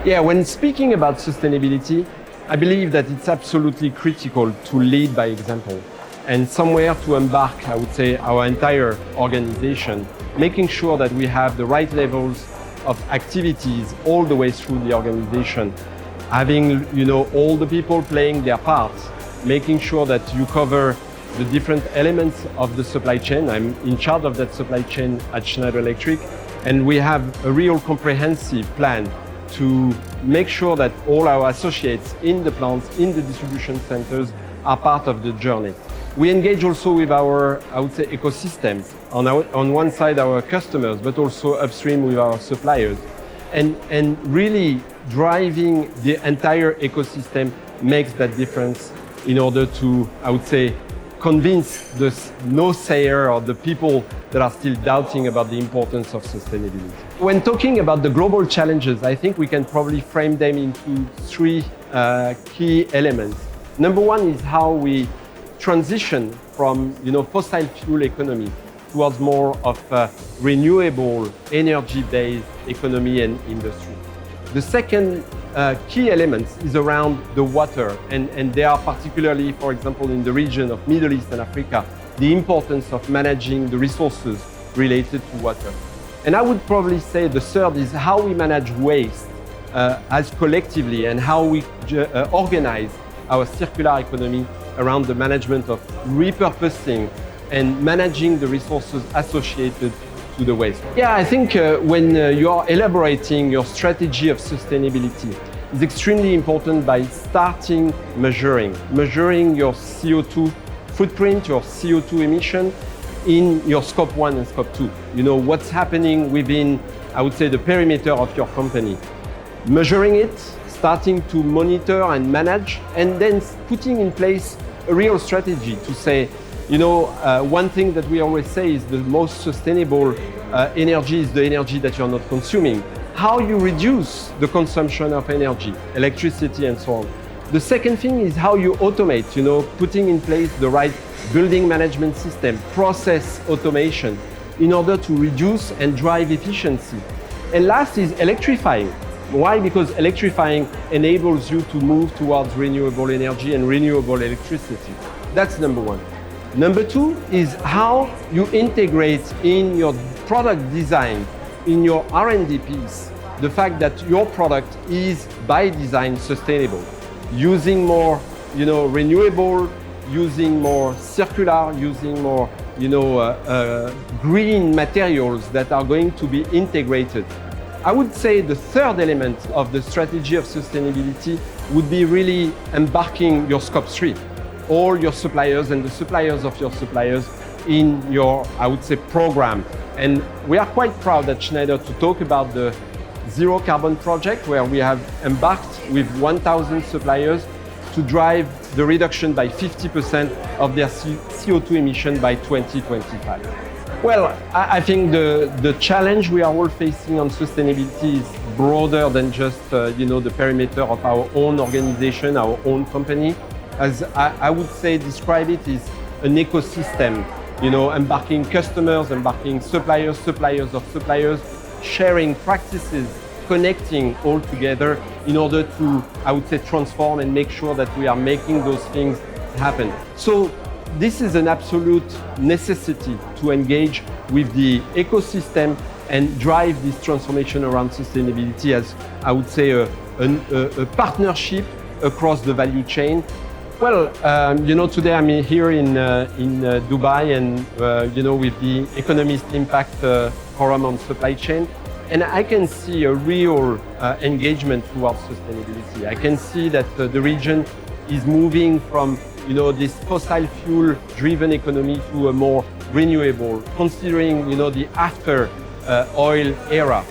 Yeah, when speaking about sustainability, I believe that it's absolutely critical to lead by example and somewhere to embark, I would say, our entire organization, making sure that we have the right levels of activities all the way through the organization, having, all the people playing their parts, making sure that you cover the different elements of the supply chain. I'm in charge of that supply chain at Schneider Electric, and we have a real comprehensive plan to make sure that all our associates in the plants, in the distribution centers, are part of the journey. We engage also with our, I would say, ecosystems. On one side, our customers, but also upstream with our suppliers. And really driving the entire ecosystem makes that difference in order to, I would say, convince the naysayers or the people that are still doubting about the importance of sustainability. When talking about the global challenges, I think we can probably frame them into three key elements. Number one is how we transition from fossil fuel economy towards more of a renewable energy-based economy and industry. The second key element is around the water, and they are particularly, for example, in the region of Middle East and Africa, the importance of managing the resources related to water. And I would probably say the third is how we manage waste as collectively and how we organize our circular economy around the management of repurposing and managing the resources associated to the waste. Yeah, I think when you are elaborating your strategy of sustainability, it's extremely important by starting measuring your CO2 footprint, your CO2 emission in your scope 1 and scope 2. What's happening within, I would say, the perimeter of your company. Measuring it, starting to monitor and manage, and then putting in place a real strategy to say, one thing that we always say is the most sustainable energy is the energy that you're not consuming. How you reduce the consumption of energy, electricity and so on. The second thing is how you automate, putting in place the right building management system, process automation in order to reduce and drive efficiency. And last is electrifying. Why? Because electrifying enables you to move towards renewable energy and renewable electricity. That's number one. Number two is how you integrate in your product design, in your R&D piece, the fact that your product is by design sustainable, using more, renewable, using more circular, using more, green materials that are going to be integrated. I would say the third element of the strategy of sustainability would be really embarking your scope 3, all your suppliers and the suppliers of your suppliers in your, I would say, program. And we are quite proud at Schneider to talk about the Zero Carbon project, where we have embarked with 1,000 suppliers to drive the reduction by 50% of their CO2 emission by 2025. Well, I think the challenge we are all facing on sustainability is broader than just the perimeter of our own organization, our own company. As I would say, describe it as an ecosystem, embarking customers, embarking suppliers, suppliers of suppliers, sharing practices, connecting all together in order to, I would say, transform and make sure that we are making those things happen. So this is an absolute necessity to engage with the ecosystem and drive this transformation around sustainability as, I would say, a partnership across the value chain. Well, today I'm here in Dubai and, with the Economist Impact Forum on supply chain. And I can see a real engagement towards sustainability. I can see that the region is moving from this fossil fuel driven economy to a more renewable, considering the after oil era.